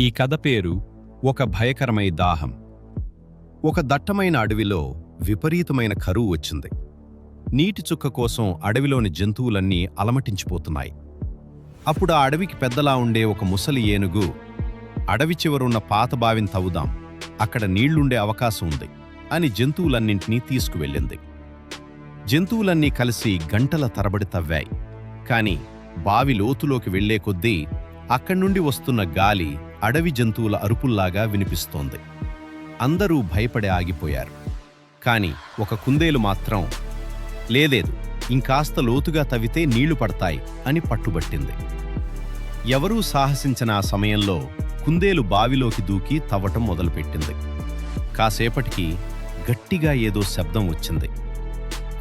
ఈ కథ పేరు ఒక భయకరమైన దాహం. ఒక దట్టమైన అడవిలో విపరీతమైన కరువు వచ్చింది. నీటి చుక్క కోసం అడవిలోని జంతువులన్నీ అలమటించిపోతున్నాయి. అప్పుడు ఆ అడవికి పెద్దలా ఉండే ఒక ముసలి ఏనుగు, అడవి చివరున్న పాత బావిని తవ్వుదాం, అక్కడ నీళ్లుండే అవకాశం ఉంది అని జంతువులన్నింటినీ తీసుకువెళ్ళింది. జంతువులన్నీ కలిసి గంటల తరబడి తవ్వాయి. కాని బావి లోతులోకి వెళ్లే కొద్దీ అక్కడ్నుండి వస్తున్న గాలి అడవి జంతువుల అరుపుల్లాగా వినిపిస్తోంది. అందరూ భయపడి ఆగిపోయారు. కాని ఒక కుందేలు మాత్రం లేలేదు, ఇంకాస్త లోతుగా తవ్వితే నీళ్లు పడతాయి అని పట్టుబట్టింది. ఎవరూ సాహసించిన ఆ సమయంలో కుందేలు బావిలోకి దూకి తవ్వటం మొదలుపెట్టింది. కాసేపటికి గట్టిగా ఏదో శబ్దం వచ్చింది.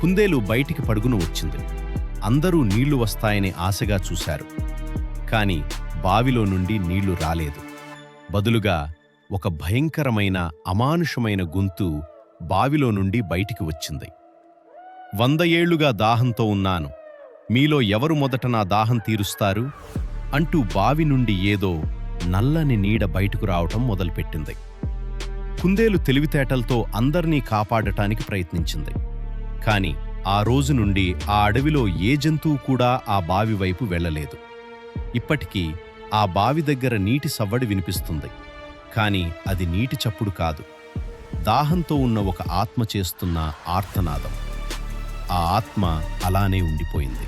కుందేలు బయటికి పరుగున వచ్చింది. అందరూ నీళ్లు వస్తాయని ఆశగా చూశారు. కాని బావిలో నుండి నీళ్లు రాలేదు. బదులుగా ఒక భయంకరమైన అమానుషమైన గొంతు బావిలో నుండి బయటికి వచ్చింది. 100 ఏళ్లుగా దాహంతో ఉన్నాను, మీలో ఎవరు మొదట నా దాహం తీరుస్తారు అంటూ బావి నుండి ఏదో నల్లని నీడ బయటకు రావటం మొదలుపెట్టింది. కుందేలు తెలివితేటలతో అందర్నీ కాపాడటానికి ప్రయత్నించింది. కాని ఆ రోజు నుండి ఆ అడవిలో ఏ జంతువు కూడా ఆ బావి వైపు వెళ్ళలేదు. ఇప్పటికీ ఆ బావి దగ్గర నీటి సవ్వడి వినిపిస్తుంది. కాని అది నీటి చప్పుడు కాదు, దాహంతో ఉన్న ఒక ఆత్మ చేస్తున్న ఆర్తనాదం. ఆ ఆత్మ అలానే ఉండిపోయింది.